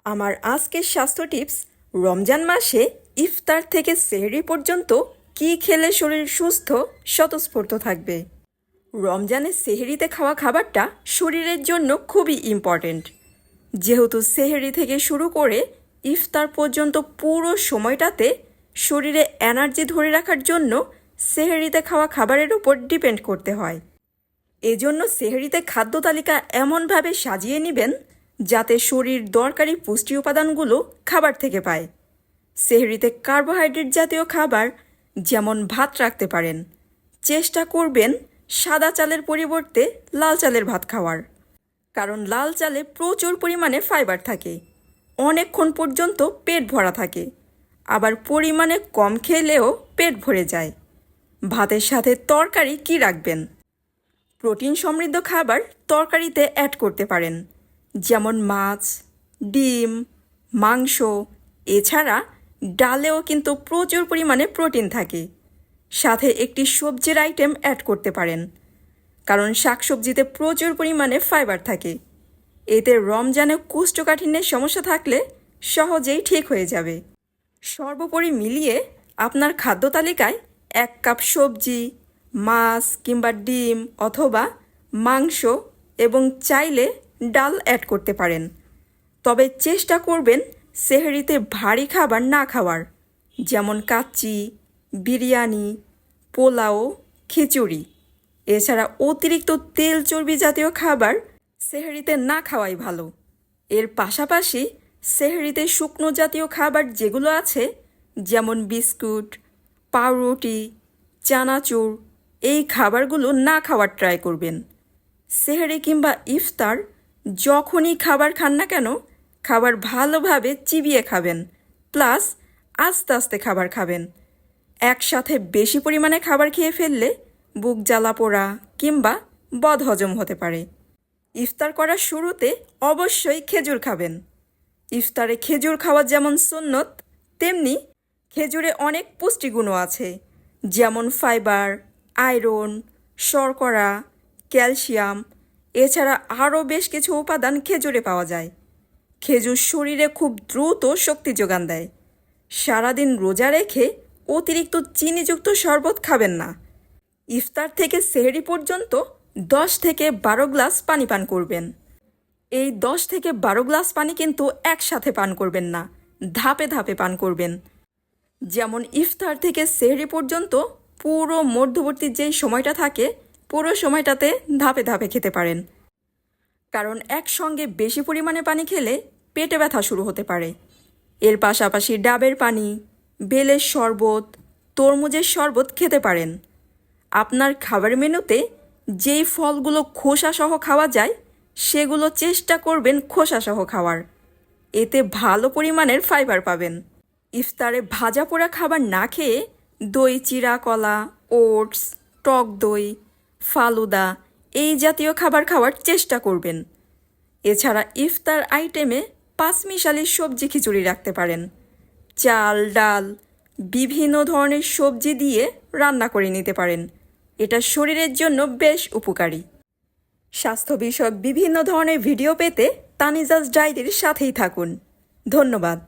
আমার আজকের স্বাস্থ্য টিপস রমজান মাসে ইফতার থেকে সেহরি পর্যন্ত কী খেলে শরীর সুস্থ স্বতঃস্ফূর্ত থাকবে। রমজানের সেহরিতে খাওয়া খাবারটা শরীরের জন্য খুবই ইম্পর্ট্যান্ট, যেহেতু সেহরি থেকে শুরু করে ইফতার পর্যন্ত পুরো সময়টাতে শরীরে এনার্জি ধরে রাখার জন্য সেহরিতে খাওয়া খাবারের উপর ডিপেন্ড করতে হয়। এজন্য সেহরিতে খাদ্য তালিকা এমনভাবে সাজিয়ে নেবেন যাতে শরীর দরকারি পুষ্টি উপাদানগুলো খাবার থেকে পায়। সেহরিতে কার্বোহাইড্রেট জাতীয় খাবার যেমন ভাত রাখতে পারেন। চেষ্টা করবেন সাদা চালের পরিবর্তে লাল চালের ভাত খাওয়ার, কারণ লাল চালে প্রচুর পরিমাণে ফাইবার থাকে, অনেকক্ষণ পর্যন্ত পেট ভরা থাকে, আবার পরিমাণে কম খেলেও পেট ভরে যায়। ভাতের সাথে তরকারি কি রাখবেন? প্রোটিন সমৃদ্ধ খাবার তরকারিতে অ্যাড করতে পারেন, যেমন মাছ, ডিম, মাংস। এছাড়া ডালেও কিন্তু প্রচুর পরিমাণে প্রোটিন থাকে। সাথে একটি সবজির আইটেম অ্যাড করতে পারেন, কারণ শাকসবজিতে প্রচুর পরিমাণে ফাইবার থাকে। এতে রমজানে কোষ্ঠকাঠিন্যের সমস্যা থাকলে সহজেই ঠিক হয়ে যাবে। সর্বোপরি মিলিয়ে আপনার খাদ্য তালিকায় 1 কাপ সবজি, মাছ কিংবা ডিম অথবা মাংস এবং চাইলে ডাল অ্যাড করতে পারেন। তবে চেষ্টা করবেন সেহরিতে ভারী খাবার না খাওয়ার, যেমন কাচ্চি, বিরিয়ানি, পোলাও, খিচুড়ি। এছাড়া অতিরিক্ত তেল চর্বি জাতীয় খাবার সেহরিতে না খাওয়াই ভালো। এর পাশাপাশি সেহরিতে শুকনো জাতীয় খাবার যেগুলো আছে, যেমন বিস্কুট, পাউরুটি, চানাচুর, এই খাবারগুলো না খাওয়ার ট্রাই করবেন। সেহরি কিংবা ইফতার যখনই খাবার খান না কেন, খাবার ভালোভাবে চিবিয়ে খাবেন, প্লাস আস্তে আস্তে খাবার খাবেন। একসাথে বেশি পরিমাণে খাবার খেয়ে ফেললে বুক জ্বালা পোড়া কিংবা বদহজম হতে পারে। ইফতার করার শুরুতে অবশ্যই খেজুর খাবেন। ইফতারে খেজুর খাওয়া যেমন সুন্নত, তেমনি খেজুরে অনেক পুষ্টিগুণও আছে, যেমন ফাইবার, আয়রন, শর্করা, ক্যালসিয়াম। এছাড়া আরও বেশ কিছু উপাদান খেজুরে পাওয়া যায়। খেজুর শরীরে খুব দ্রুত শক্তি যোগান দেয়। সারাদিন রোজা রেখে অতিরিক্ত চিনিযুক্ত শরবত খাবেন না। ইফতার থেকে সেহরি পর্যন্ত 10 থেকে 12 গ্লাস পানি পান করবেন। এই 10 থেকে 12 গ্লাস পানি কিন্তু একসাথে পান করবেন না, ধাপে ধাপে পান করবেন। যেমন ইফতার থেকে সেহরি পর্যন্ত পুরো মধ্যবর্তী যেই সময়টা থাকে, পুরো সময়টাতে ধাপে ধাপে খেতে পারেন, কারণ একসঙ্গে বেশি পরিমাণে পানি খেলে পেটে ব্যথা শুরু হতে পারে। এর পাশাপাশি ডাবের পানি, বেলের শরবত, তরমুজের শরবত খেতে পারেন। আপনার খাবার মেনুতে যেই ফলগুলো খোসাসহ খাওয়া যায়, সেগুলো চেষ্টা করবেন খোসাসহ খাওয়ার। এতে ভালো পরিমাণের ফাইবার পাবেন। ইফতারে ভাজা পোড়া খাবার না খেয়ে দই চিরা কলা, ওটস, টক দই, ফালুদা এই জাতীয় খাবার খাওয়ার চেষ্টা করবেন। এছাড়া ইফতার আইটেমে 5 মিশালি সবজি খিচুড়ি রাখতে পারেন। চাল, ডাল, বিভিন্ন ধরনের সবজি দিয়ে রান্না করে নিতে পারেন। এটা শরীরের জন্য বেশ উপকারী। স্বাস্থ্য বিষয়ক বিভিন্ন ধরনের ভিডিও পেতে তানিজাস ডায়েরির সাথেই থাকুন। ধন্যবাদ।